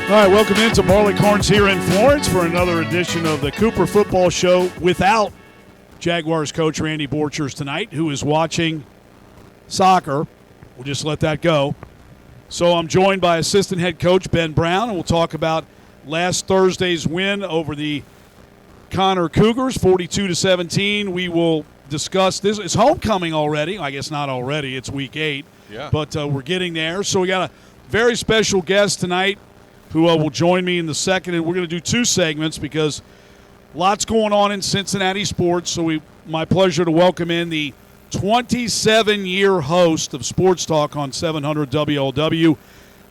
All right, welcome into Barleycorns here in Florence for another edition of the Cooper Football Show without Jaguars coach Randy Borchers tonight, who is watching soccer. We'll just let that go. So I'm joined by assistant head coach Ben Brown, and we'll talk about last Thursday's win over the Connor Cougars, 42-17. We will discuss this. It's homecoming already. I guess not already. It's week 8. Yeah. But we're getting there. So we got a very special guest tonight who will join me in the second, and we're going to do two segments because lots going on in Cincinnati sports. So my pleasure to welcome in the 27-year host of Sports Talk on 700 WLW,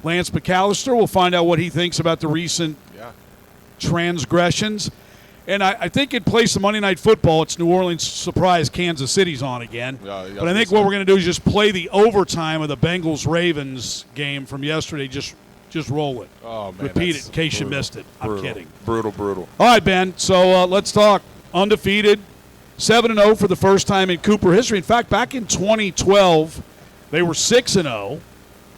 Lance McAlister. We'll find out what he thinks about the recent transgressions. And I think in place of Monday Night Football, it's New Orleans surprise Kansas City's on again. But I think what we're going to do is just play the overtime of the Bengals-Ravens game from yesterday. Just roll it. Oh, man. Repeat it in case you missed it. I'm kidding. Brutal. All right, Ben. So let's talk. Undefeated, 7-0 for the first time in Cooper history. In fact, back in 2012, they were 6-0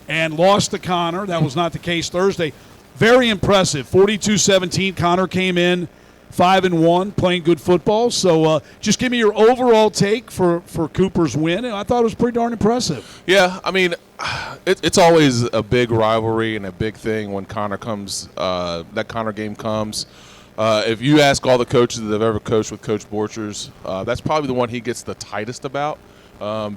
and lost to Connor. That was not the case Thursday. Very impressive. 42-17. Connor came in 5-1, playing good football. So just give me your overall take for Cooper's win. And I thought it was pretty darn impressive. Yeah, I mean, it's always a big rivalry and a big thing when Connor comes. That Connor game comes. If you ask all the coaches that have ever coached with Coach Borchers, that's probably the one he gets the tightest about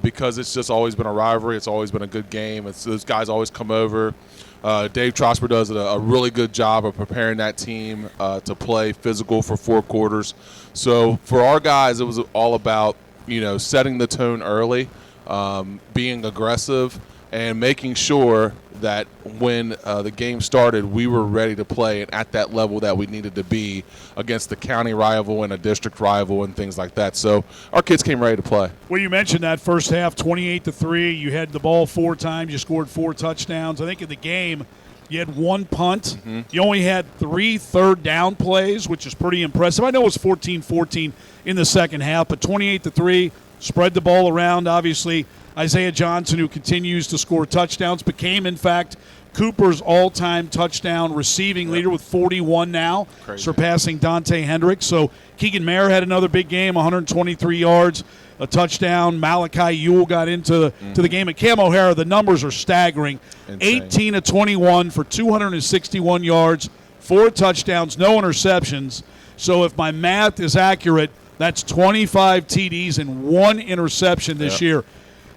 because it's just always been a rivalry. It's always been a good game. Those guys always come over. Dave Trosper does a really good job of preparing that team to play physical for 4 quarters. So for our guys, it was all about setting the tone early, being aggressive, and making sure that when the game started, we were ready to play and at that level that we needed to be against the county rival and a district rival and things like that. So our kids came ready to play. Well, you mentioned that first half, 28-3. You had the ball 4 times. You scored 4 touchdowns. I think in the game you had 1 punt. Mm-hmm. You only had 3 third down plays, which is pretty impressive. I know it was 14-14 in the second half, but 28-3, spread the ball around. Obviously, Isaiah Johnson, who continues to score touchdowns, became, in fact, Cooper's all-time touchdown receiving leader with 41 now, surpassing Dante Hendricks. So Kegan Maher had another big game, 123 yards, a touchdown. Malachi Ewell got into the game. At Cam O'Hara, the numbers are staggering. 18-21 for 261 yards, 4 touchdowns, no interceptions. So if my math is accurate, that's 25 TDs and 1 interception this year.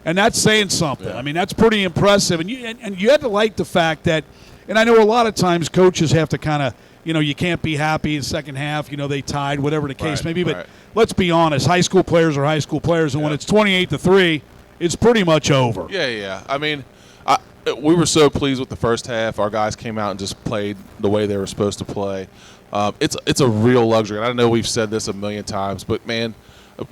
And that's saying something. Yeah. I mean, that's pretty impressive. And you had to like the fact that, and I know a lot of times coaches have to kind of, you can't be happy in the second half, they tied, whatever the case may be. But let's be honest, high school players are high school players. And when it's 28-3, it's pretty much over. Yeah. I mean, we were so pleased with the first half. Our guys came out and just played the way they were supposed to play. It's a real luxury. And I know we've said this a million times, but, man,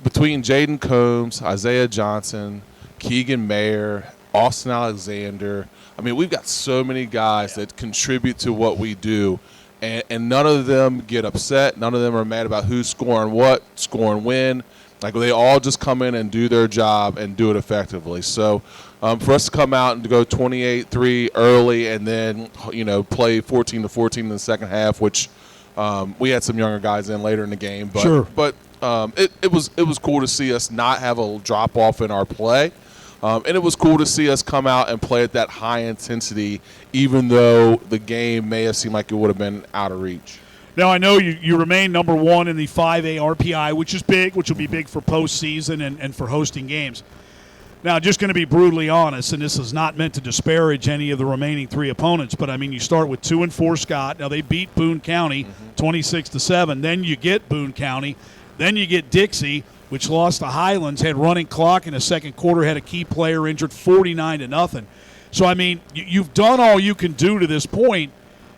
between Jaden Combs, Isaiah Johnson, Kegan Maher, Austin Alexander. I mean, we've got so many guys that contribute to what we do, and none of them get upset. None of them are mad about who's scoring what, scoring when. Like, they all just come in and do their job and do it effectively. So for us to come out and to go 28-3 early and then, play 14-14 in the second half, which we had some younger guys in later in the game. But, sure. But it was cool to see us not have a drop-off in our play. And it was cool to see us come out and play at that high intensity, even though the game may have seemed like it would have been out of reach. Now, I know you remain number 1 in the 5A RPI, which is big, which will be big for postseason and for hosting games. Now, just going to be brutally honest, and this is not meant to disparage any of the remaining 3 opponents, but, I mean, you start with 2-4 Scott. Now, they beat Boone County 26-7. Then you get Boone County. Then you get Dixie, which lost to Highlands, had running clock in the second quarter, had a key player injured, 49-0. So, I mean, you've done all you can do to this point,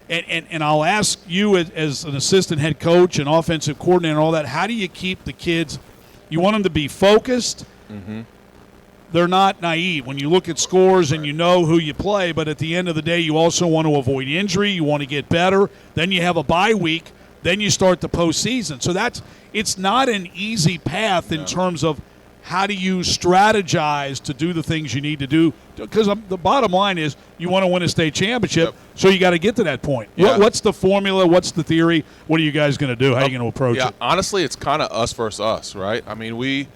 and I'll ask you as an assistant head coach and offensive coordinator and all that, how do you keep the kids? You want them to be focused. Mm-hmm. They're not naive. When you look at scores and you know who you play, but at the end of the day, you also want to avoid injury. You want to get better. Then you have a bye week. Then you start the postseason. So it's not an easy path in terms of how do you strategize to do the things you need to do? Because the bottom line is you want to win a state championship, so you got to get to that point. Yeah. What's the formula? What's the theory? What are you guys going to do? How are you going to approach it? Honestly, it's kind of us versus us, right? I mean, we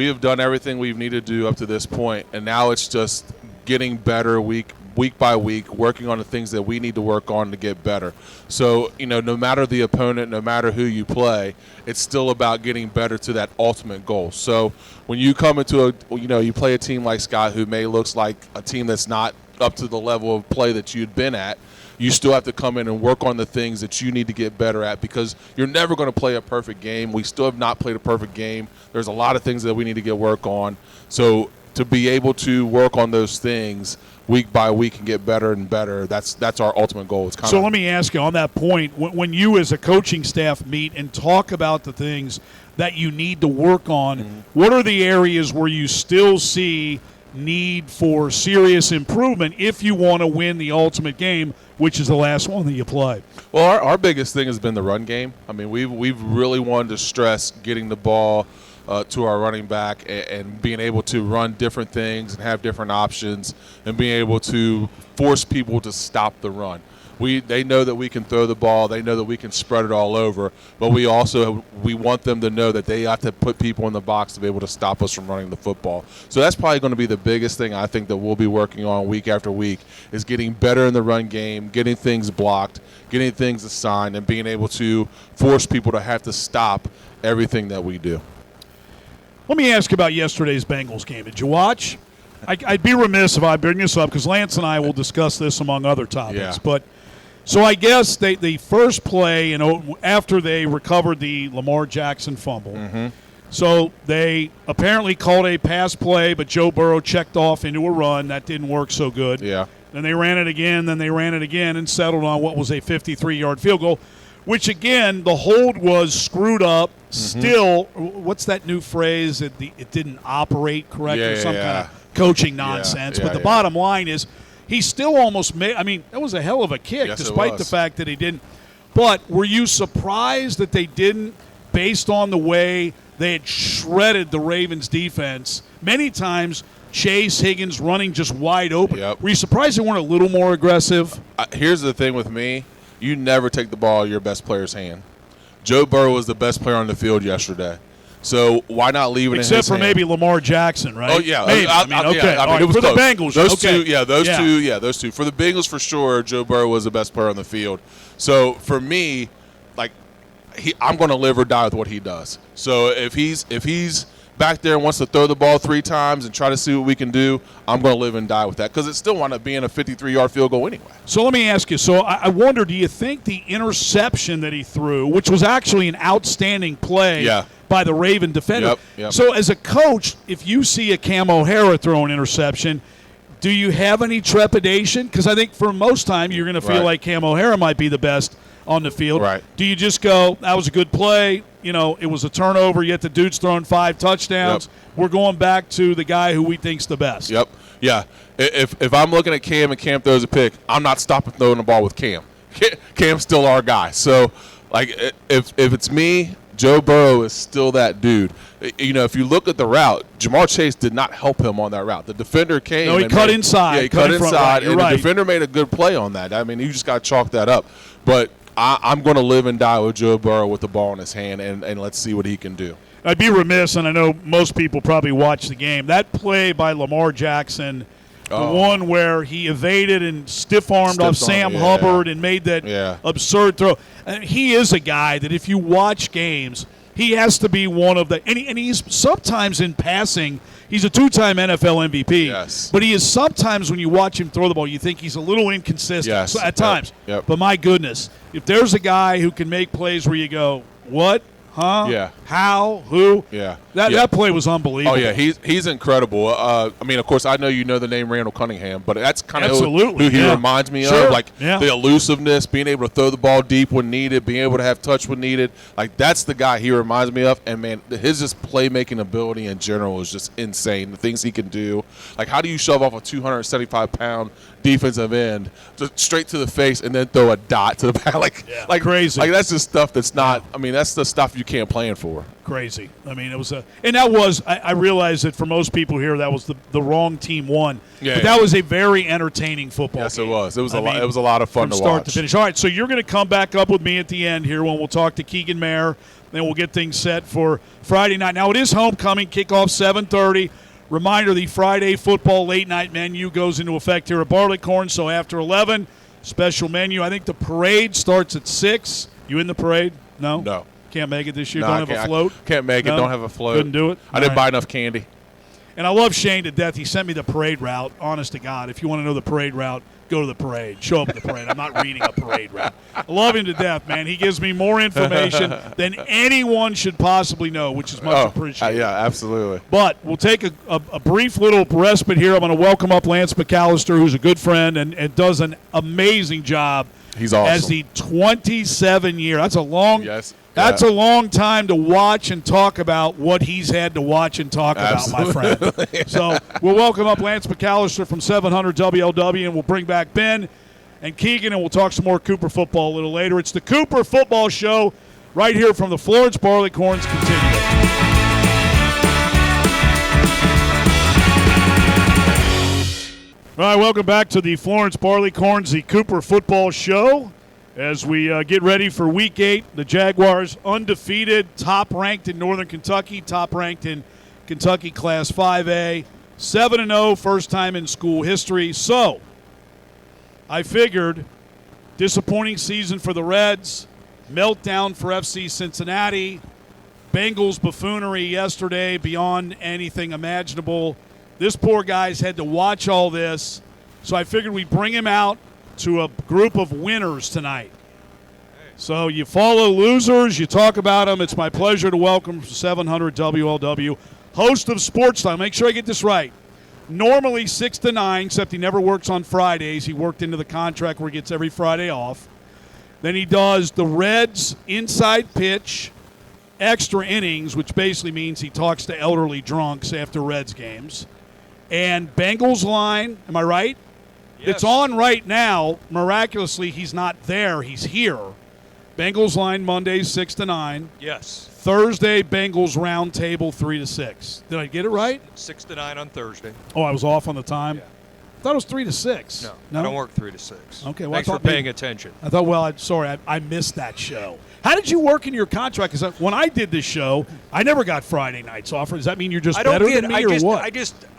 have done everything we've needed to do up to this point, and now it's just getting better week by week, working on the things that we need to work on to get better. So, no matter the opponent, no matter who you play, it's still about getting better to that ultimate goal. So when you come into you play a team like Scott, who looks like a team that's not up to the level of play that you'd been at, you still have to come in and work on the things that you need to get better at, because you're never going to play a perfect game. We still have not played a perfect game. There's a lot of things that we need to get work on. So to be able to work on those things week by week and get better and better, that's our ultimate goal. So let me ask you on that point, when you as a coaching staff meet and talk about the things that you need to work on, what are the areas where you still see need for serious improvement if you want to win the ultimate game, which is the last one that you play? Well, our biggest thing has been the run game. I mean, we've really wanted to stress getting the ball to our running back and being able to run different things and have different options and being able to force people to stop the run. They know that we can throw the ball. They know that we can spread it all over. But we want them to know that they have to put people in the box to be able to stop us from running the football. So that's probably going to be the biggest thing I think that we'll be working on week after week, is getting better in the run game, getting things blocked, getting things assigned, and being able to force people to have to stop everything that we do. Let me ask you about yesterday's Bengals game. Did you watch? I'd be remiss if I bring this up, because Lance and I will discuss this among other topics. Yeah. But so I guess the first play, after they recovered the Lamar Jackson fumble, so they apparently called a pass play, but Joe Burrow checked off into a run. That didn't work so good. Yeah. Then they ran it again, and settled on what was a 53-yard field goal, which, again, the hold was screwed up. Still, what's that new phrase? It didn't operate correct, or some kind of coaching nonsense. But the bottom line is he still almost made – I mean, that was a hell of a kick, despite the fact that he didn't. But were you surprised that they didn't, based on the way they had shredded the Ravens' defense? Many times Chase, Higgins running just wide open. Yep. Were you surprised they weren't a little more aggressive? Here's the thing with me. You never take the ball out of your best player's hand. Joe Burrow was the best player on the field yesterday. So why not leave it in his hand? Except for maybe Lamar Jackson, right? Oh, yeah. Maybe. It was for close. The Bengals. Those two. For the Bengals, for sure, Joe Burrow was the best player on the field. So for me, I'm going to live or die with what he does. So if he's back there and wants to throw the ball 3 times and try to see what we can do, I'm going to live and die with that, because it still wound up being a 53-yard field goal anyway. So let me ask you, I wonder, do you think the interception that he threw, which was actually an outstanding play by the Raven defender, so as a coach, if you see a Cam O'Hara throw an interception, do you have any trepidation? Because I think for most time you're going to feel like Cam O'Hara might be the best on the field. Right. Do you just go, that was a good play, it was a turnover, yet the dude's thrown 5 touchdowns. We're going back to the guy who we think's the best. Yep. Yeah. If I'm looking at Cam and Cam throws a pick, I'm not stopping throwing the ball with Cam. Cam's still our guy. So, if it's me, Joe Burrow is still that dude. If you look at the route, Jamar Chase did not help him on that route. The defender came. No, he cut inside. Yeah, he cut inside, and the defender made a good play on that. I mean, you just got to chalk that up. But I'm going to live and die with Joe Burrow with the ball in his hand, and let's see what he can do. I'd be remiss, and I know most people probably watch the game, that play by Lamar Jackson, the one where he evaded and stiff-armed off Sam Hubbard and made that absurd throw. And he is a guy that if you watch games, he has to be one of the – and he's sometimes in passing – he's a 2-time NFL MVP. Yes. But he is sometimes, when you watch him throw the ball, you think he's a little inconsistent at times. Yep. But my goodness, if there's a guy who can make plays where you go, what? Huh? Yeah. How? Who? Yeah. That play was unbelievable. Oh, yeah. He's incredible. I mean, of course, I know you know the name Randall Cunningham, but that's kind of who he reminds me of. The elusiveness, being able to throw the ball deep when needed, being able to have touch when needed. That's the guy he reminds me of. And, man, his just playmaking ability in general is just insane. The things he can do. How do you shove off a 275-pound defensive end just straight to the face and then throw a dot to the back. Like crazy. Like that's just stuff that's not – I mean, that's the stuff you can't plan for. Crazy. I mean, it was and that was – I realize that for most people here that was the wrong team won. But that was a very entertaining football game. Yes, it was. It was a lot of fun to watch. From start to finish. All right, so you're going to come back up with me at the end here when we'll talk to Kegan Maher. Then we'll get things set for Friday night. Now, it is homecoming, kickoff 7:30. Reminder, the Friday football late-night menu goes into effect here at Barleycorn, so after 11, special menu. I think the parade starts at 6. You in the parade? No? No. Can't make it this year? No, Don't have a float? Can't make it. No? Don't have a float. Couldn't do it? I didn't buy enough candy. And I love Shane to death. He sent me the parade route. Honest to God, if you want to know the parade route, go to the parade. Show up at the parade. I'm not reading a parade route. I love him to death, man. He gives me more information than anyone should possibly know, which is much appreciated. Yeah, absolutely. But we'll take a brief little respite here. I'm going to welcome up Lance McAlister, who's a good friend and does an amazing job. He's awesome. As the 27-year. That's a long Yes. That's a long time to watch and talk about what he's had to watch and talk about, my friend. So we'll welcome up Lance McAlister from 700 WLW, and we'll bring back Ben and Kegan, and we'll talk some more Cooper football a little later. It's the Cooper Football Show right here from the Florence Barleycorns Continuum. All right, welcome back to the Florence Barleycorns, the Cooper Football Show. As we get ready for Week 8, the Jaguars undefeated, top-ranked in Northern Kentucky, top-ranked in Kentucky Class 5A, 7-0, first time in school history. So, I figured, disappointing season for the Reds, meltdown for FC Cincinnati, Bengals buffoonery yesterday beyond anything imaginable. This poor guy's had to watch all this, so I figured we'd bring him out to a group of winners tonight. So you follow losers, you talk about them. It's my pleasure to welcome 700 WLW, host of Sports Time. Make sure I get this right. Normally 6 to 9, except he never works on Fridays. He worked into the contract where he gets every Friday off. Then he does the Reds inside pitch, extra innings, which basically means he talks to elderly drunks after Reds games. And Bengals line, am I right? Yes. It's on right now. Miraculously, he's not there. He's here. Bengals line Mondays 6 to 9. Yes. Thursday, Bengals round table 3 to 6. Did I get it right? 6 to 9 on Thursday. Oh, I was off on the time? Yeah. I thought it was 3 to 6. No? I don't work 3 to 6. Okay, well, Thanks for paying attention. I thought, I missed that show. How did you work in your contract? Because when I did this show, I never got Friday nights off. Does that mean you're just better than me or what?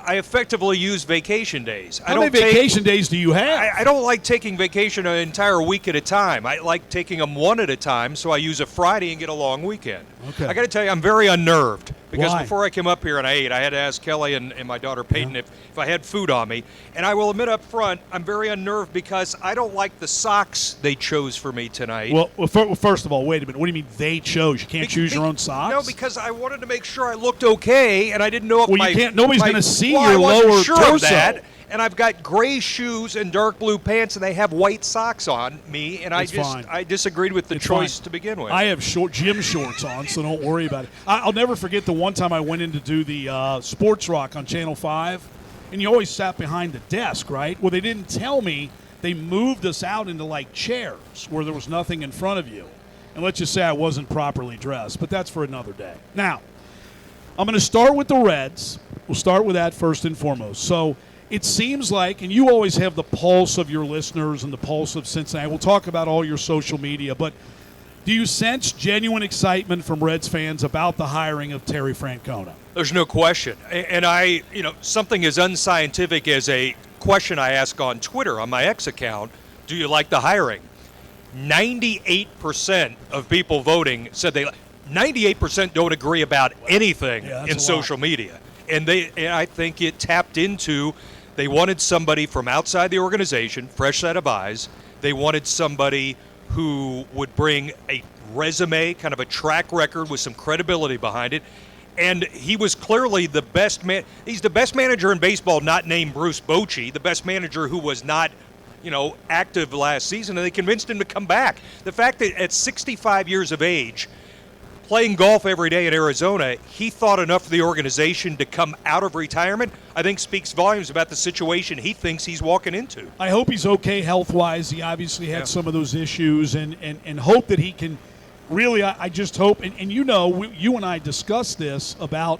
I effectively use vacation days. How many vacation days do you have? I don't like taking vacation an entire week at a time. I like taking them one at a time, so I use a Friday and get a long weekend. Okay. I got to tell you, I'm very unnerved because Why? before I came up here and I ate, I had to ask Kelly and my daughter Peyton if I had food on me. And I will admit up front, I'm very unnerved because I don't like the socks they chose for me tonight. Well, first of all, wait a minute. What do you mean they chose? You can't choose your own socks? No, because I wanted to make sure I looked okay, and I didn't know if nobody's going to see your I wasn't lower sure torso. Of that. And I've got gray shoes and dark blue pants, and they have white socks on me, and I disagreed with the choice to begin with. I have gym shorts on, so don't worry about it. I'll never forget the one time I went in to do the Sports Rock on Channel 5, and you always sat behind the desk, right? Well, they didn't tell me. They moved us out into, like, chairs where there was nothing in front of you. And let's just say I wasn't properly dressed, but that's for another day. Now, I'm going to start with the Reds. We'll start with that first and foremost. So it seems like, and you always have the pulse of your listeners and the pulse of Cincinnati. We'll talk about all your social media, but do you sense genuine excitement from Reds fans about the hiring of Terry Francona? There's no question. And something as unscientific as a question I ask on Twitter on my X account, do you like the hiring? 98% of people voting said 98% don't agree about anything in social media. And I think it tapped into, they wanted somebody from outside the organization, fresh set of eyes. They wanted somebody who would bring a resume, kind of a track record with some credibility behind it. And he was clearly the best man. He's the best manager in baseball, not named Bruce Bochy, the best manager who was not active last season, and they convinced him to come back. The fact that at 65 years of age, playing golf every day in Arizona, he thought enough of the organization to come out of retirement, I think speaks volumes about the situation he thinks he's walking into. I hope he's okay health-wise. He obviously had some of those issues, and hope that he can really, I just hope, and you know, you and I discussed this about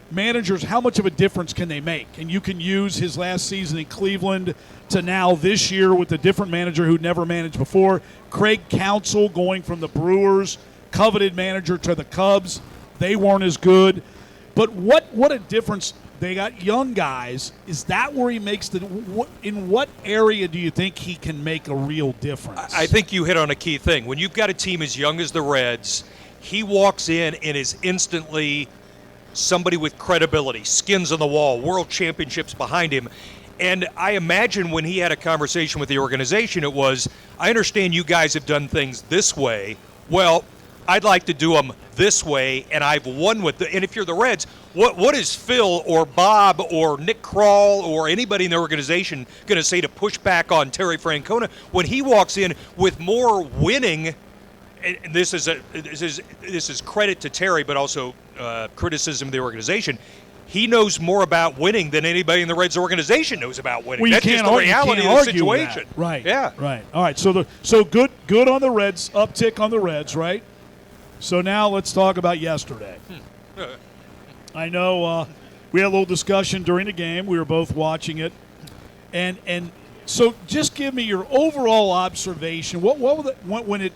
managers, how much of a difference can they make? And you can use his last season in Cleveland to now this year with a different manager who'd never managed before. Craig Counsell going from the Brewers, coveted manager, to the Cubs. They weren't as good. But what a difference. They got young guys. Is that where he makes in what area do you think he can make a real difference? I think you hit on a key thing. When you've got a team as young as the Reds, he walks in and is instantly somebody with credibility, skins on the wall, world championships behind him. And I imagine when he had a conversation with the organization, it was, I understand you guys have done things this way. Well, I'd like to do them this way, and I've won with and if you're the Reds, what is Phil or Bob or Nick Kroll or anybody in the organization going to say to push back on Terry Francona when he walks in with more winning? And this is credit to Terry, but also criticism of the organization. He knows more about winning than anybody in the Reds organization knows about winning. Well, that's just the reality of the situation. Right. Yeah. Right. All right. So good on the Reds. Uptick on the Reds. Right. So now let's talk about yesterday. I know we had a little discussion during the game. We were both watching it, and so just give me your overall observation. What when it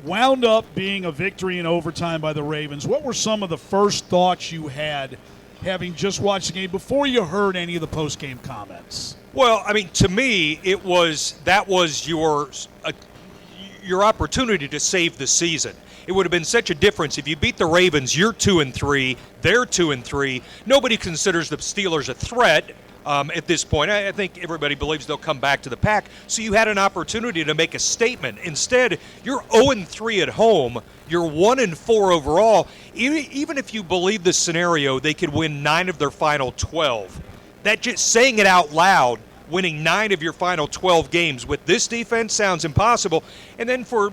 wound up being a victory in overtime by the Ravens, what were some of the first thoughts you had having just watched the game before you heard any of the post-game comments? Well, I mean, to me, that was your opportunity to save the season. It would have been such a difference if you beat the Ravens. You're 2-3, they're 2-3. Nobody considers the Steelers a threat at this point. I think everybody believes they'll come back to the pack. So you had an opportunity to make a statement. Instead, you're 0-3 at home. You're 1-4 overall. Even if you believe the scenario, they could win 9 of their final 12. That just saying it out loud, winning 9 of your final 12 games with this defense sounds impossible. And then for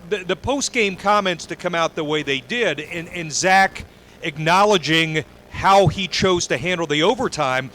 the post-game comments to come out the way they did, and Zach acknowledging how he chose to handle the overtime,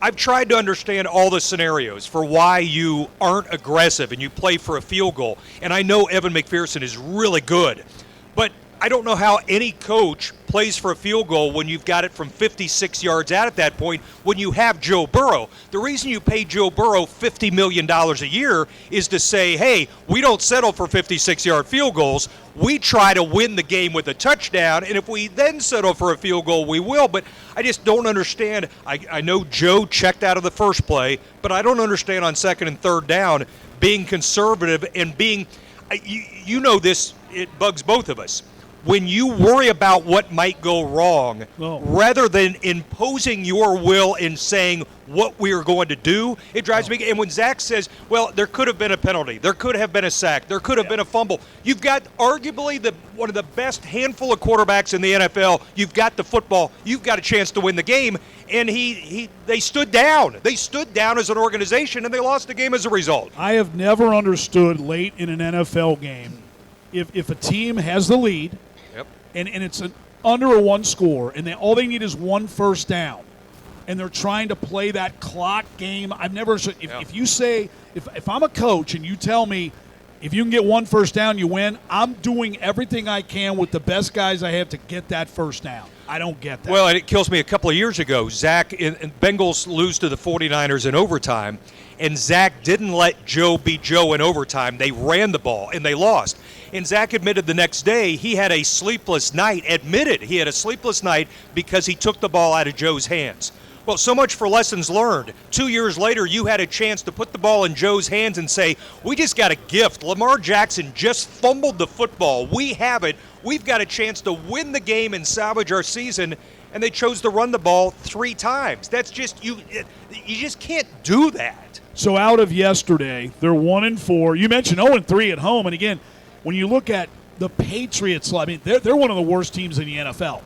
I've tried to understand all the scenarios for why you aren't aggressive and you play for a field goal. And I know Evan McPherson is really good, but I don't know how any coach plays for a field goal when you've got it from 56 yards out at that point when you have Joe Burrow. The reason you pay Joe Burrow $50 million a year is to say, hey, we don't settle for 56-yard field goals. We try to win the game with a touchdown, and if we then settle for a field goal, we will. But I just don't understand. I know Joe checked out of the first play, but I don't understand on second and third down being conservative and being you know this, it bugs both of us. When you worry about what might go wrong, rather than imposing your will and saying what we are going to do, it drives me. And when Zach says, well, there could have been a penalty, there could have been a sack, there could have been a fumble. You've got arguably one of the best handful of quarterbacks in the NFL. You've got the football. You've got a chance to win the game. And they stood down. They stood down as an organization, and they lost the game as a result. I have never understood late in an NFL game, if a team has the lead, and it's under a one score, and all they need is one first down, and they're trying to play that clock game. I've never – if you say – if I'm a coach and you tell me if you can get one first down, you win, I'm doing everything I can with the best guys I have to get that first down. I don't get that. Well, and it kills me a couple of years ago. Zach and Bengals lose to the 49ers in overtime, and Zach didn't let Joe be Joe in overtime. They ran the ball, and they lost. And Zach admitted the next day he had a sleepless night, because he took the ball out of Joe's hands. Well, so much for lessons learned. 2 years later, you had a chance to put the ball in Joe's hands and say, we just got a gift. Lamar Jackson just fumbled the football. We have it. We've got a chance to win the game and salvage our season. And they chose to run the ball 3 times. That's just, you just can't do that. So out of yesterday, they're 1-4. You mentioned 0-3 at home. And again, when you look at the Patriots, I mean, they're one of the worst teams in the NFL.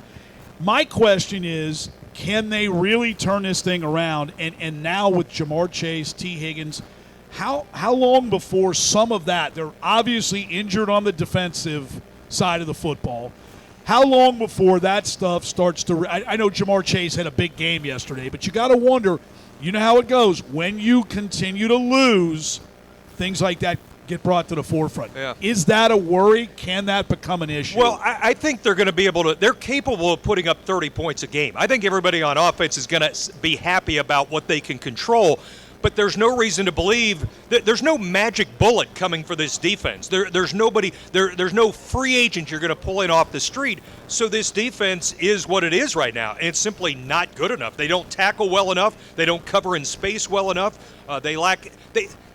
My question is, can they really turn this thing around? And now with Jamar Chase, T. Higgins, how long before some of that, they're obviously injured on the defensive side of the football. How long before that stuff starts to I know Jamar Chase had a big game yesterday, but you got to wonder, you know how it goes. When you continue to lose, things like that get brought to the forefront. Yeah. Is that a worry? Can that become an issue? Well, I think they're going to be able to – they're capable of putting up 30 points a game. I think everybody on offense is going to be happy about what they can control. But there's no reason to believe that there's no magic bullet coming for this defense. There's nobody. There's no free agent you're going to pull in off the street. So this defense is what it is right now, and it's simply not good enough. They don't tackle well enough. They don't cover in space well enough. They lack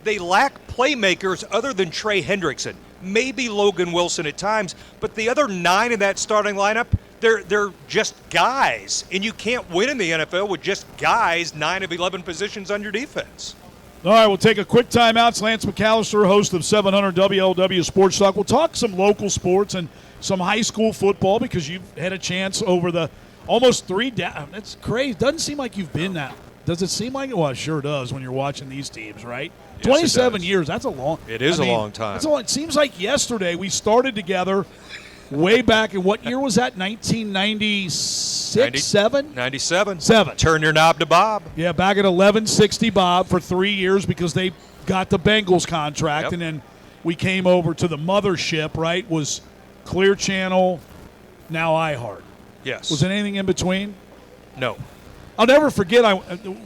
playmakers other than Trey Hendrickson, maybe Logan Wilson at times, but the other 9 in that starting lineup, they're just guys, and you can't win in the NFL with just guys, 9 of 11 positions on your defense. All right, we'll take a quick timeout. It's Lance McAlister, host of 700 WLW Sports Talk. We'll talk some local sports and some high school football because you've had a chance over the almost 3 down. That's crazy. Doesn't seem like you've been that. Does it seem like it? Well, it sure does when you're watching these teams, right? Yes, 27 years, that's a long It is a long time. It seems like yesterday we started together way back in what year was that? 1996, 7? 97. 7. Turn your knob to Bob. Yeah, back at 1160 Bob for 3 years because they got the Bengals contract. Yep. And then we came over to the mothership, right? Was Clear Channel, now iHeart. Yes. Was there anything in between? No. I'll never forget,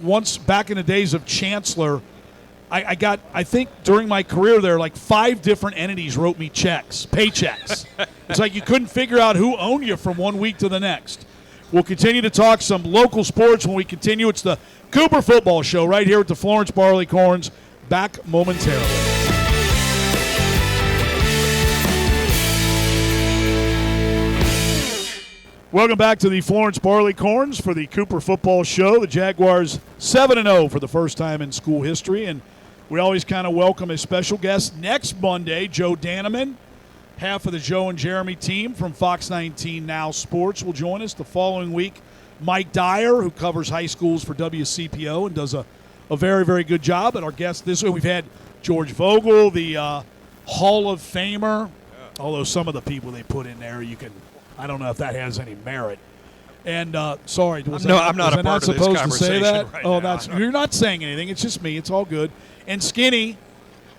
once back in the days of Chancellor, I think during my career there, like 5 different entities wrote me paychecks. It's like you couldn't figure out who owned you from one week to the next. We'll continue to talk some local sports when we continue. It's the Cooper Football Show right here at the Florence Barleycorns. Back momentarily. Welcome back to the Florence Barleycorns for the Cooper Football Show. The Jaguars 7-0 for the first time in school history, and we always kind of welcome a special guest. Next Monday, Joe Daneman, half of the Joe and Jeremy team from Fox 19 Now Sports, will join us. The following week, Mike Dyer, who covers high schools for WCPO and does a very, very good job. And our guest this week, we've had George Vogel, the Hall of Famer, although some of the people they put in there, I don't know if that has any merit. And sorry, I'm not a part of this conversation right now. You're not saying anything. It's just me. It's all good. And Skinny,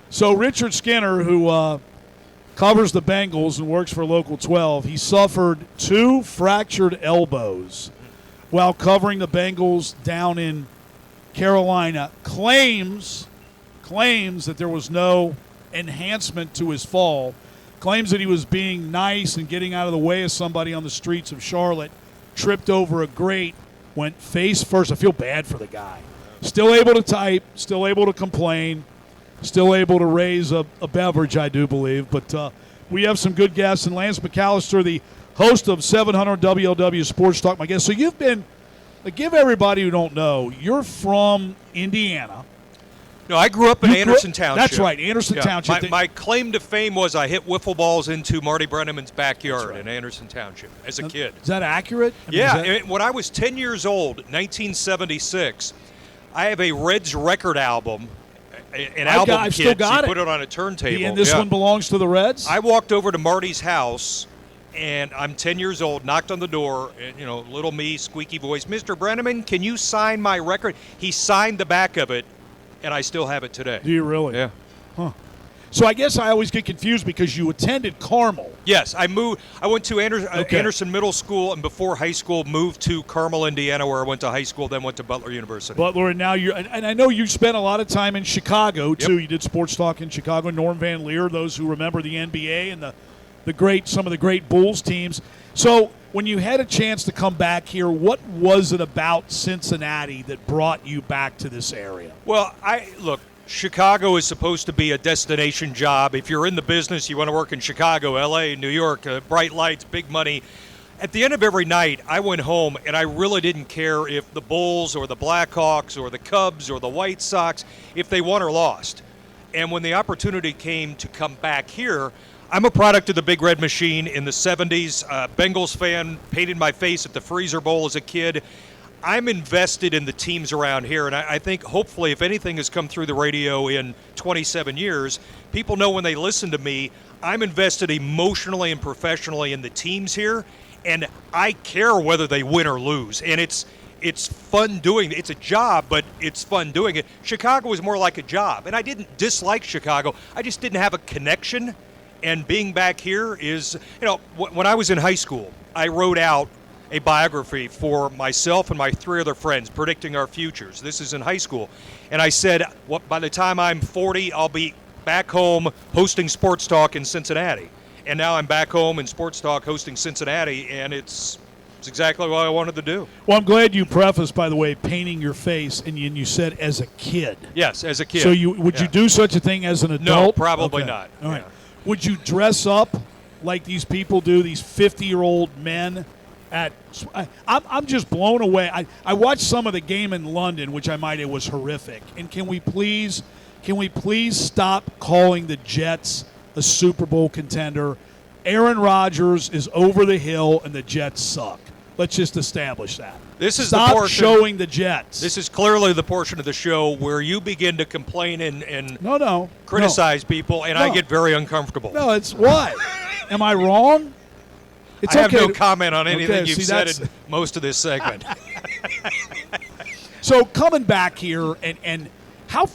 so Richard Skinner, who covers the Bengals and works for Local 12, he suffered 2 fractured elbows while covering the Bengals down in Carolina. Claims that there was no enhancement to his fall. Claims that he was being nice and getting out of the way of somebody on the streets of Charlotte, tripped over a grate, went face first. I feel bad for the guy. Still able to type, still able to complain, still able to raise a beverage, I do believe. But we have some good guests. And Lance McAlister, the host of 700 WLW Sports Talk, my guest. So you've been, give everybody who don't know, you're from Indiana. No, I grew up in Anderson Township. That's right, Anderson Township. My claim to fame was I hit wiffle balls into Marty Brenneman's backyard in Anderson Township as a kid. Is that accurate? When I was 10 years old, 1976, I have a Reds record album, I've still got it. Put it on a turntable. And this one belongs to the Reds? I walked over to Marty's house, and I'm 10 years old, knocked on the door, and, little me, squeaky voice, Mr. Brenneman, can you sign my record? He signed the back of it. And I still have it today. Do you really? Yeah. Huh. So I guess I always get confused because you attended Carmel. Yes, I went to Anderson Middle School, and before high school, moved to Carmel, Indiana, where I went to high school. Then went to Butler University. Butler, and now and I know you spent a lot of time in Chicago too. Yep. You did sports talk in Chicago. Norm Van Leer, those who remember the NBA and some of the great Bulls teams. So when you had a chance to come back here, what was it about Cincinnati that brought you back to this area? Well, look, Chicago is supposed to be a destination job. If you're in the business, you want to work in Chicago, L.A., New York, bright lights, big money. At the end of every night, I went home, and I really didn't care if the Bulls or the Blackhawks or the Cubs or the White Sox, if they won or lost. And when the opportunity came to come back here, I'm a product of the Big Red Machine in the 70s. Bengals fan, painted my face at the Freezer Bowl as a kid. I'm invested in the teams around here, and I think hopefully if anything has come through the radio in 27 years, people know when they listen to me, I'm invested emotionally and professionally in the teams here, and I care whether they win or lose. And it's fun doing it. It's a job, but it's fun doing it. Chicago was more like a job, and I didn't dislike Chicago. I just didn't have a connection, and being back here is, when I was in high school, I wrote out a biography for myself and my 3 other friends predicting our futures. This is in high school. And I said, by the time I'm 40, I'll be back home hosting Sports Talk in Cincinnati. And now I'm back home in Sports Talk hosting Cincinnati, and it's exactly what I wanted to do. Well, I'm glad you prefaced, by the way, painting your face, and you said as a kid. Yes, as a kid. So would you do such a thing as an adult? No, probably not. All right. Would you dress up like these people do, these 50-year-old men? I'm just blown away. I watched some of the game in London, which I might add was horrific. And can we please stop calling the Jets a Super Bowl contender? Aaron Rodgers is over the hill, and the Jets suck. Let's just establish that. This is Stop the portion, showing the Jets. This is clearly the portion of the show where you begin to complain and criticize people, and I get very uncomfortable. No, it's why? Am I wrong? It's I have okay. no comment on anything you've said that's in most of this segment. So coming back here and how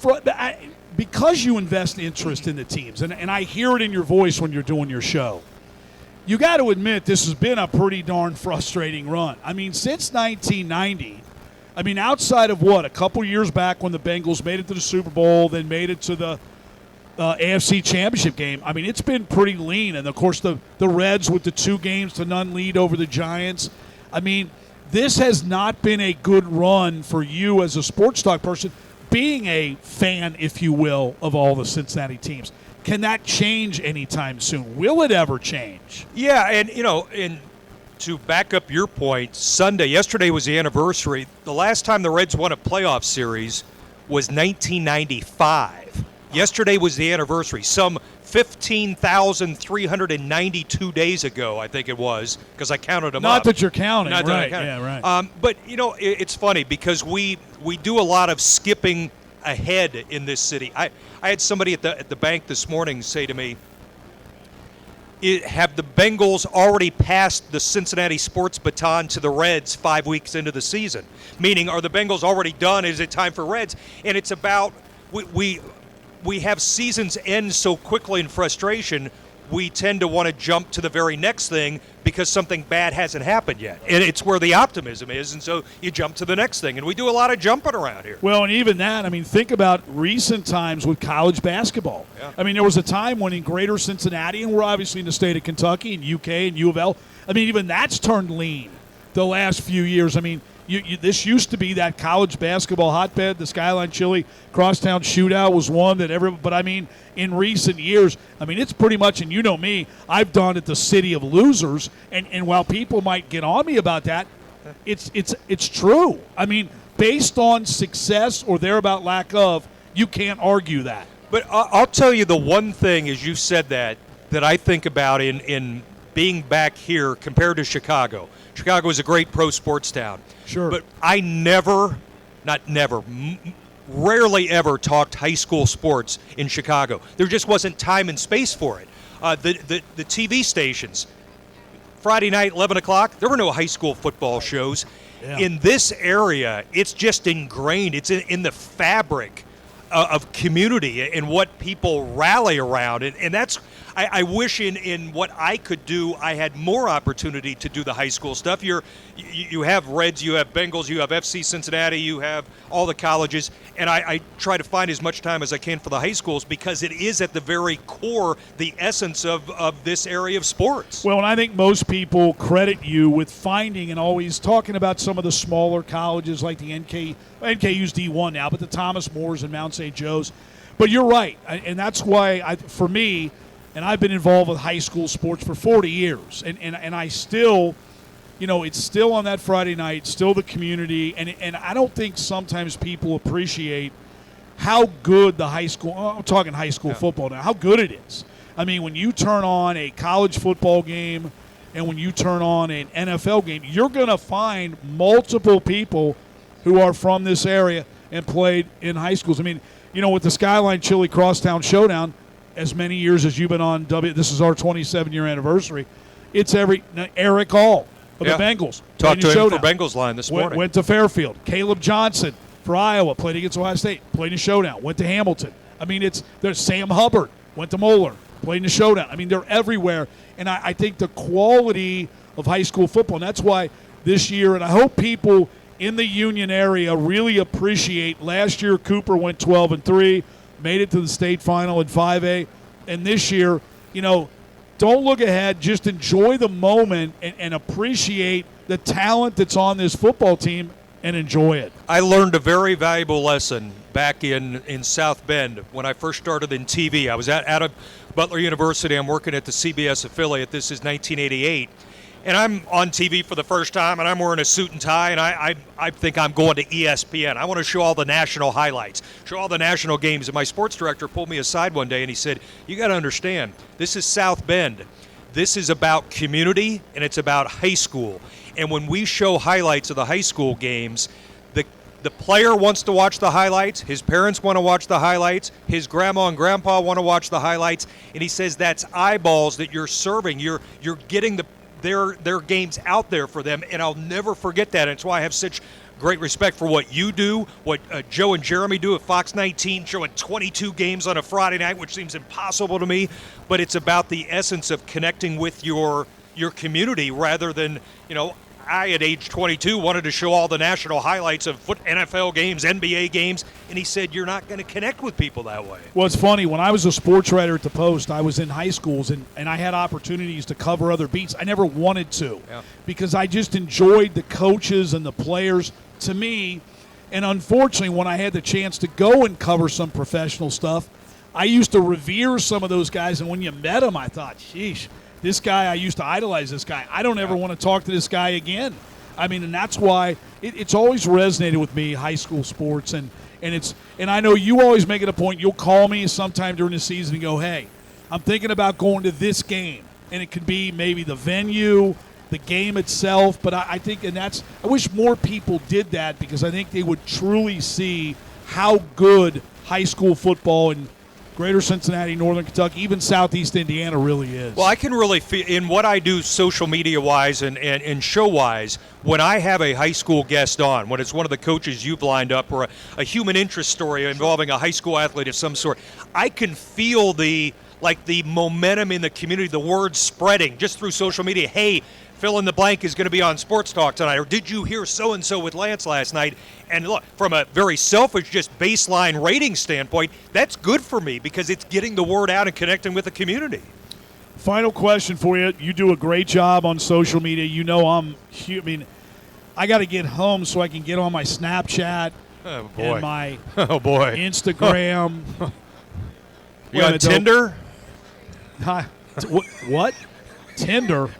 because you invest interest in the teams, and I hear it in your voice when you're doing your show, you got to admit this has been a pretty darn frustrating run. I mean, since 1990, outside of a couple years back when the Bengals made it to the Super Bowl, then made it to the AFC Championship game, it's been pretty lean. And, of course, the Reds with the 2-0 lead over the Giants. This has not been a good run for you as a sports talk person, being a fan, if you will, of all the Cincinnati teams. Can that change anytime soon? Will it ever change? Yeah, and to back up your point, yesterday was the anniversary. The last time the Reds won a playoff series was 1995. Yesterday was the anniversary. Some 15,392 days ago, I think it was, because I counted them up. Not that you're counting. Not right. that I Yeah, right. But, it's funny because we do a lot of skipping ahead in this city. I had somebody at the bank this morning say to me, have the Bengals already passed the Cincinnati sports baton to the Reds 5 weeks into the season? Meaning, are the Bengals already done? Is it time for Reds? And it's about we have seasons end so quickly in frustration, we tend to want to jump to the very next thing because something bad hasn't happened yet. And it's where the optimism is, and so you jump to the next thing. And we do a lot of jumping around here. Well, and even that, think about recent times with college basketball. Yeah. There was a time when in greater Cincinnati, and we're obviously in the state of Kentucky and UK and U of L, even that's turned lean the last few years. This used to be that college basketball hotbed. The Skyline Chili Crosstown Shootout was one that but in recent years, it's pretty much, and you know me, I've done it the city of losers, and while people might get on me about that, it's true. Based on success or thereabout lack of, you can't argue that. But I'll tell you the one thing, as you said that I think about in being back here compared to Chicago. Chicago is a great pro sports town. Sure. But I rarely ever talked high school sports in Chicago. There just wasn't time and space for it. The TV stations, Friday night, 11 o'clock, there were no high school football shows. Yeah. In this area, it's just ingrained. It's in the fabric of community and what people rally around. And that's, I wish in what I could do, I had more opportunity to do the high school stuff. You have Reds, you have Bengals, you have FC Cincinnati, you have all the colleges, and I try to find as much time as I can for the high schools because it is at the very core, the essence of this area of sports. Well, and I think most people credit you with finding and always talking about some of the smaller colleges like the NKU's D1 now, but the Thomas Moores and Mount St. Joe's. But you're right, and that's why, for me, and I've been involved with high school sports for 40 years, and I still, it's still on that Friday night, still the community, and I don't think sometimes people appreciate how good the high school, I'm talking high school football now, how good it is. When you turn on a college football game, and when you turn on an NFL game, you're going to find multiple people who are from this area and played in high schools. I mean, with the Skyline Chili Crosstown Showdown, as many years as you've been on this is our 27-year anniversary, it's Eric Hall of the Bengals. Talked to him for Bengals line this morning. Went to Fairfield. Caleb Johnson for Iowa, played against Ohio State, played in Showdown, went to Hamilton. I mean, there's Sam Hubbard, went to Moeller, played in the Showdown. I mean, they're everywhere. And I think the quality of high school football, and that's why this year, and I hope people in the Union area really appreciate, last year Cooper went 12-3, made it to the state final in 5A, and this year, don't look ahead, just enjoy the moment and appreciate the talent that's on this football team and enjoy it. I learned a very valuable lesson back in South Bend when I first started in TV. I was out of Butler University. I'm working at the CBS affiliate. This is 1988. And I'm on TV for the first time, and I'm wearing a suit and tie, and I think I'm going to ESPN. I want to show all the national highlights, show all the national games. And my sports director pulled me aside one day, and he said, you got to understand, this is South Bend. This is about community, and it's about high school. And when we show highlights of the high school games, the player wants to watch the highlights, his parents want to watch the highlights, his grandma and grandpa want to watch the highlights, and he says that's eyeballs that you're serving. You're getting their games out there for them, and I'll never forget that. And it's why I have such great respect for what you do, what Joe and Jeremy do at Fox 19, showing 22 games on a Friday night, which seems impossible to me, but it's about the essence of connecting with your community rather than, I, at age 22, wanted to show all the national highlights of NFL games, NBA games, and he said, you're not going to connect with people that way. Well, it's funny. When I was a sports writer at the Post, I was in high schools, and I had opportunities to cover other beats. I never wanted to because I just enjoyed the coaches and the players. To me, and unfortunately, when I had the chance to go and cover some professional stuff, I used to revere some of those guys, and when you met them, I thought, sheesh, this guy, I used to idolize this guy. I don't ever want to talk to this guy again. I mean, and that's why it's always resonated with me, high school sports, and I know you always make it a point. You'll call me sometime during the season and go, hey, I'm thinking about going to this game, and it could be maybe the venue, the game itself, but I think, and I wish more people did that because I think they would truly see how good high school football and Greater Cincinnati, Northern Kentucky, even Southeast Indiana really is. Well, I can really feel in what I do social media-wise and show-wise, when I have a high school guest on, when it's one of the coaches you've lined up or a human interest story involving a high school athlete of some sort, I can feel the momentum in the community, the word spreading just through social media. Hey, fill in the blank is going to be on Sports Talk tonight, or did you hear so-and-so with Lance last night? And look, from a very selfish, just baseline rating standpoint, that's good for me because it's getting the word out and connecting with the community. Final question for you. You do a great job on social media. I got to get home so I can get on my Snapchat and my Instagram. You on Tinder? What? Tinder?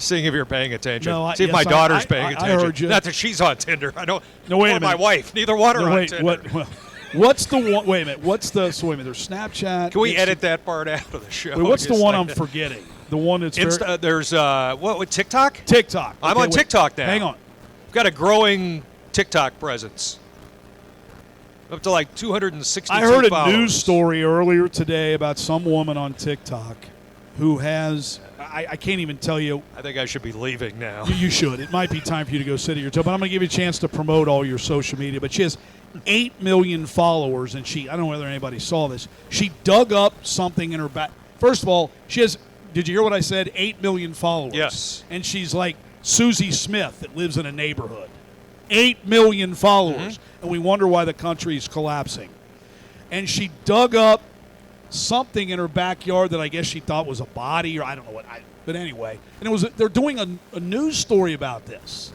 Seeing if you're paying attention. No, see if my daughter's paying attention. I heard you. Not that she's on Tinder. I don't. No, wait a minute. My wife. Neither one are on Tinder. What's the one? Wait a minute. What's the? So wait a minute. There's Snapchat. Can we edit that part out of the show? Wait, what's the one I'm forgetting? The one that's there's what? TikTok. TikTok. I'm on TikTok now. Hang on. I've got a growing TikTok presence. Up to like 262 I heard a followers. news story earlier today about some woman on TikTok who has. I can't even tell you. I think I should be leaving now. You should. It might be time for you to go sit at your toe. But I'm going to give you a chance to promote all your social media. But she has 8 million followers, and I don't know whether anybody saw this. She dug up something in her back. First of all, she has. Did you hear what I said? 8 million followers. Yes. And she's like Susie Smith that lives in a neighborhood. 8 million followers. Mm-hmm. And we wonder why the country's collapsing. And she dug up something in her backyard that I guess she thought was a body or I don't know what. But anyway, and they're doing a news story about this.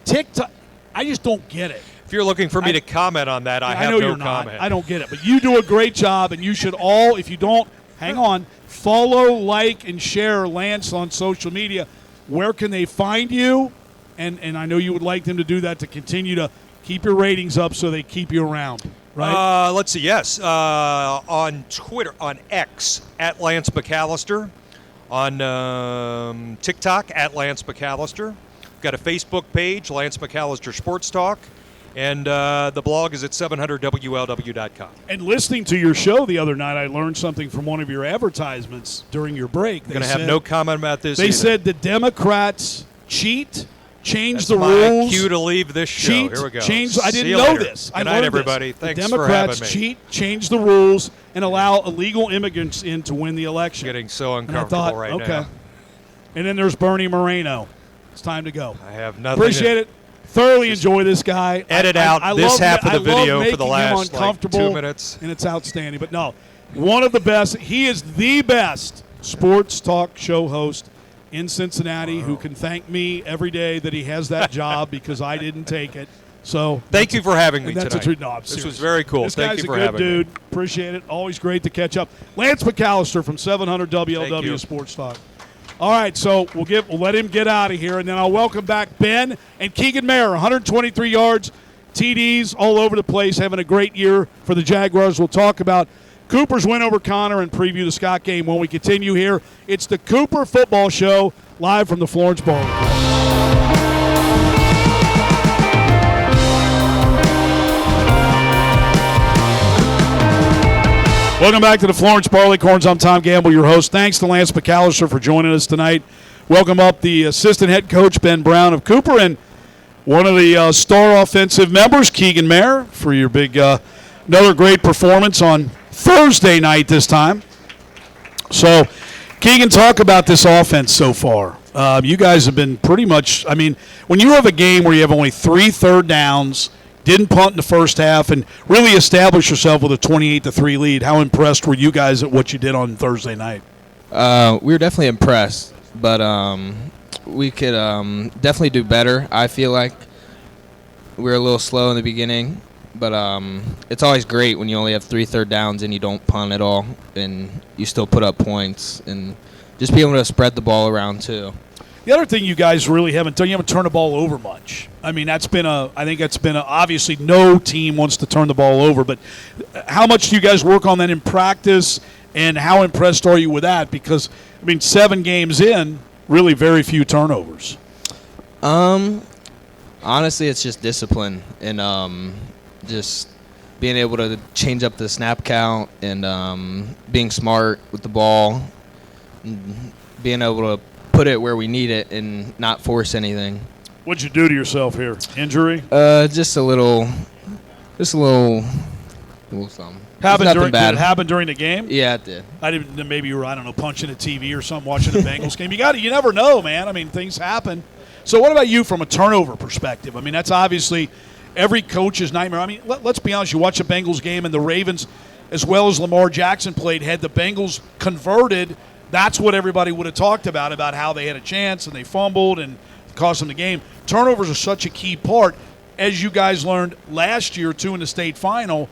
TikTok, I just don't get it. If you're looking for me to comment on that, I have know no you're not. comment. I don't get it. But you do a great job, and you should all, if you don't, hang on, follow, like, and share Lance on social media. Where can they find you? And I know you would like them to do that to continue to keep your ratings up so they keep you around. Right? Let's see. Yes, on Twitter, on X, at Lance McAlister. On TikTok, at Lance McAlister. We've got a Facebook page, Lance McAlister Sports Talk. And the blog is at 700WLW.com. And listening to your show the other night, I learned something from one of your advertisements during your break. I'm going to have no comment about this. They said the Democrats cheat, change the my rules. Cue to leave this show. Cheat, Here we go. change. I didn't See you know later. this. Good I night, learned everybody. this. Thanks the for Democrats having me. cheat, change the rules, and allow illegal immigrants in to win the election. Getting so And I uncomfortable thought, right okay. now. And then there's Bernie Moreno. It's time to go. I have nothing. Appreciate it. Thoroughly enjoy this guy. Edit out this half of the video for the last like 2 minutes. And it's outstanding. But no, one of the best. He is the best sports talk show host in Cincinnati who can thank me every day that he has that job because I didn't take it. So thank you for having me that's tonight. No, I'm this serious. was very cool. This Thank guy's you for a good having dude. me. Appreciate it. Always great to catch up. Lance McAlister from 700 WLW Sports Talk. All right, so we'll let him get out of here, and then I'll welcome back Ben and Kegan Maher, 123 yards, TDs all over the place, having a great year for the Jaguars. We'll talk about Cooper's win over Connor and preview the Scott game when we continue here. It's the Cooper Football Show, live from the Florence Barleycorn. Welcome back to the Florence Barleycorns. I'm Tom Gamble, your host. Thanks to Lance McAlister for joining us tonight. Welcome up the assistant head coach, Ben Brown of Cooper, and one of the star offensive members, Kegan Maher, for your big another great performance on Thursday night this time. So, Kegan, talk about this offense so far. You guys have been pretty much, I mean, when you have a game where you have only 3 third downs, didn't punt in the first half, and really established yourself with a 28-3 lead. How impressed were you guys at what you did on Thursday night? We were definitely impressed, but we could definitely do better. I feel like we were a little slow in the beginning, but it's always great when you only have 3 third downs and you don't punt at all, and you still put up points, and just be able to spread the ball around too. The other thing you guys really haven't done, you haven't turned the ball over much. I mean, I think that's been obviously no team wants to turn the ball over, but how much do you guys work on that in practice, and how impressed are you with that? Because, I mean, 7 games in, really very few turnovers. Honestly, it's just discipline and just being able to change up the snap count and being smart with the ball, and being able to put it where we need it and not force anything. What'd you do to yourself here? Injury? Just a little something. Nothing bad. Did it happen during the game? Yeah, it did. I didn't. Maybe you were, punching a TV or something, watching the Bengals game. You never know, man. I mean, things happen. So what about you from a turnover perspective? I mean, that's obviously every coach's nightmare. I mean, let's be honest. You watch the Bengals game, and the Ravens, as well as Lamar Jackson played, had the Bengals converted. That's what everybody would have talked about how they had a chance and they fumbled and cost them the game. Turnovers are such a key part. As you guys learned last year, too, in the state final,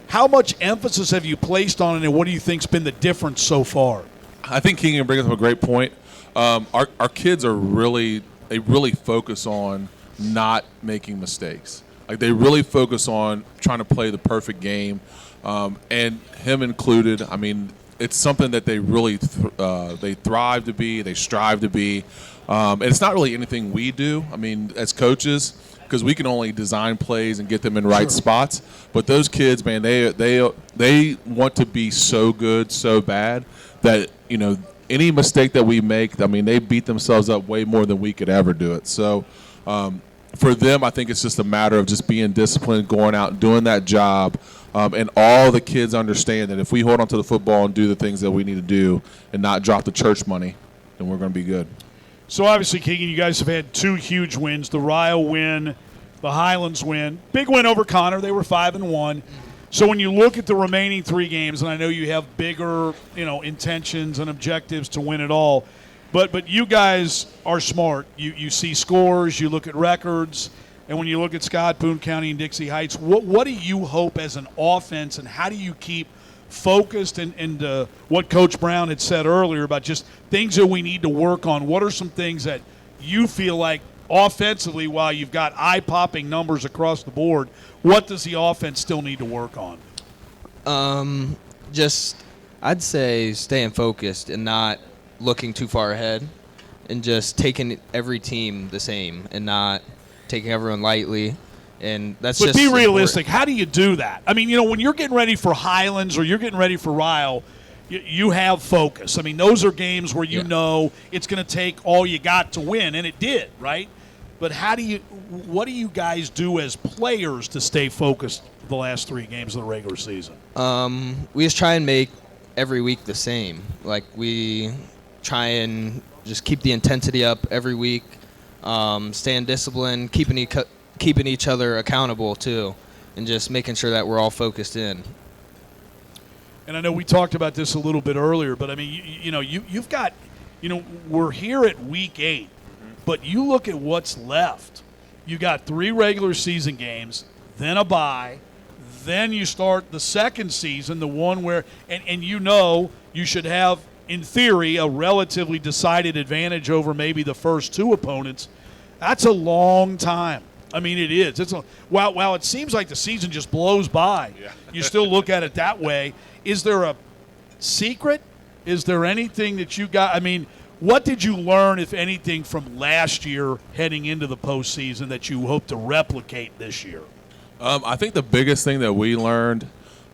how much emphasis have you placed on it, and what do you think's been the difference so far? I think Kegan brings up a great point. Our kids are really focus on not making mistakes. Like, they really focus on trying to play the perfect game, and him included. I mean, it's something that they really they thrive to be, they strive to be, and it's not really anything we do. I mean, as coaches, because we can only design plays and get them in right spots. But those kids, man, they want to be so good, so bad that any mistake that we make, I mean, they beat themselves up way more than we could ever do it. So for them, I think it's just a matter of just being disciplined, going out and doing that job. And all the kids understand that if we hold on to the football and do the things that we need to do and not drop the church money, then we're going to be good. So obviously, Kegan, you guys have had 2 huge wins, the Ryle win, the Highlands win. Big win over Connor. They were 5-1. So when you look at the remaining 3 games, and I know you have bigger, intentions and objectives to win it all, but you guys are smart. You see scores, you look at records. And when you look at Scott, Boone County, and Dixie Heights, what do you hope as an offense, and how do you keep focused and what Coach Brown had said earlier about just things that we need to work on? What are some things that you feel like offensively, while you've got eye-popping numbers across the board, what does the offense still need to work on? I'd say staying focused and not looking too far ahead and just taking every team the same and not taking everyone lightly. And that's but just be realistic. important. How do you do that? I mean, when you're getting ready for Highlands or you're getting ready for Ryle, you have focus. I mean, those are games where you know it's going to take all you got to win, and it did, right? But what do you guys do as players to stay focused the last 3 games of the regular season? We just try and make every week the same. Like, we try and just keep the intensity up every week, staying disciplined, keeping each other accountable too, and just making sure that we're all focused in. And I know we talked about this a little bit earlier, but I mean, you've got, we're here at week 8, but you look at what's left. You got 3 regular season games, then a bye, then you start the second season, the one where, and you should have, in theory, a relatively decided advantage over maybe the first 2 opponents. That's a long time. I mean, it is. While it seems like the season just blows by, you still look at it that way. Is there a secret? Is there anything that you got? I mean, what did you learn, if anything, from last year heading into the postseason that you hope to replicate this year? I think the biggest thing that we learned,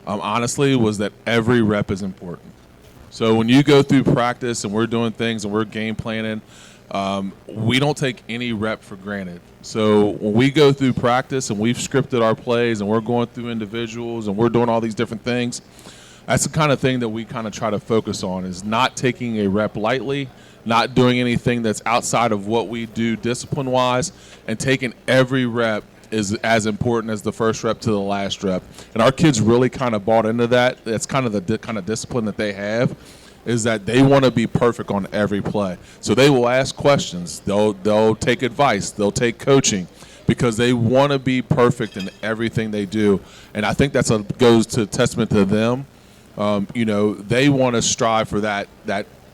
honestly, was that every rep is important. So when you go through practice and we're doing things and we're game planning, we don't take any rep for granted. So when we go through practice and we've scripted our plays and we're going through individuals and we're doing all these different things, that's the kind of thing that we kind of try to focus on, is not taking a rep lightly, not doing anything that's outside of what we do discipline-wise, and taking every rep is as important as the first rep to the last rep. And our kids really kind of bought into that. That's kind of the kind of discipline that they have, is that they want to be perfect on every play. So they will ask questions. They'll take advice. They'll take coaching, because they want to be perfect in everything they do. And I think goes to testament to them. They want to strive for that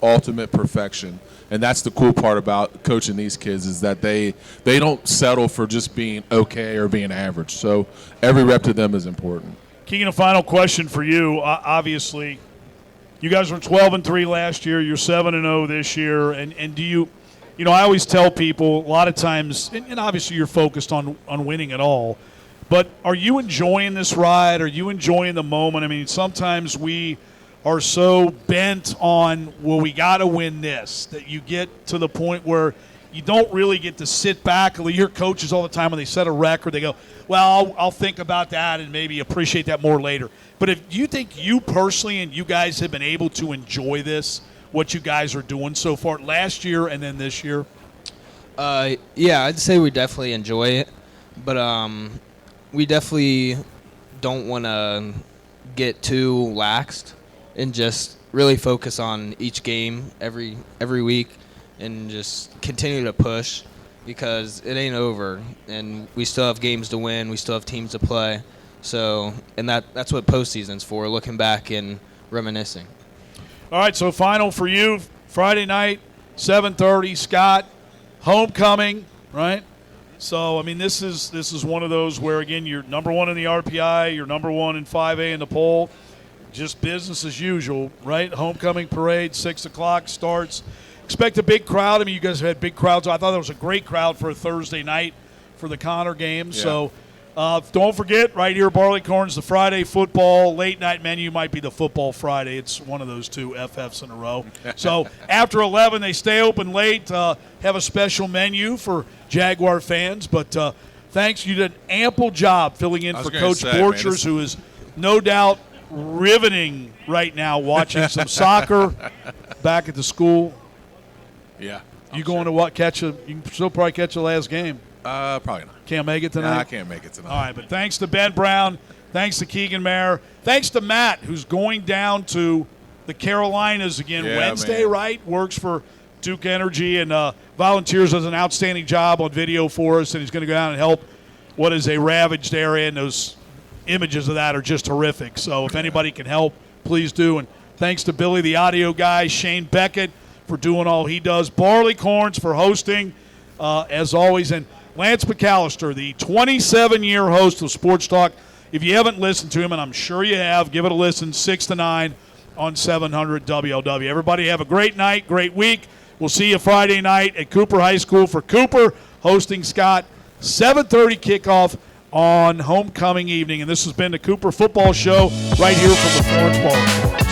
ultimate perfection. And that's the cool part about coaching these kids, is that they don't settle for just being okay or being average. So every rep to them is important. Kegan, a final question for you. Obviously, you guys were 12-3 last year. You're 7-0 this year. And do you I always tell people a lot of times, and obviously you're focused on winning it all, but are you enjoying this ride? Are you enjoying the moment? I mean, sometimes we are so bent on, well, we got to win this, that you get to the point where you don't really get to sit back. You hear coaches all the time when they set a record, they go, well, I'll think about that and maybe appreciate that more later. But do you think you personally and you guys have been able to enjoy what you guys are doing so far last year and then this year? Yeah, I'd say we definitely enjoy it. But we definitely don't want to get too laxed and just really focus on each game every week and just continue to push, because it ain't over and we still have games to win. We still have teams to play. So, and that's what postseason's for, looking back and reminiscing. All right, so final for you, Friday night, 7:30, Scott, homecoming, right? So, I mean, this is one of those where, again, you're number 1 in the RPI, you're number 1 in 5A in the poll. Just business as usual, right? Homecoming parade, 6 o'clock starts. Expect a big crowd. I mean, you guys have had big crowds. I thought that was a great crowd for a Thursday night for the Connor game. Yeah. So don't forget, right here, Barleycorn's the Friday football. Late night menu might be the football Friday. It's one of those 2 FFs in a row. So after 11, they stay open late, have a special menu for Jaguar fans. But thanks. You did an ample job filling in for Coach Borchers, who is no doubt riveting right now watching some soccer back at the school. Yeah. You going to what? You can still probably catch the last game. Probably not. Can't make it tonight? No, I can't make it tonight. All right, but thanks to Ben Brown, thanks to Kegan Maher, thanks to Matt, who's going down to the Carolinas again Wednesday, man. Right? Works for Duke Energy and volunteers, does an outstanding job on video for us, and he's going to go down and help what is a ravaged area, and those images of that are just horrific. So if anybody can help, please do. And thanks to Billy, the audio guy, Shane Beckett for doing all he does, Barleycorns for hosting, as always, and Lance McAlister, the 27-year host of Sports Talk. If you haven't listened to him, and I'm sure you have, give it a listen, 6 to 9 on 700 WLW. Everybody have a great night, great week. We'll see you Friday night at Cooper High School for Cooper hosting Scott. 7:30 kickoff on homecoming evening. And this has been the Cooper Football Show right here from the Florence Barleycorn.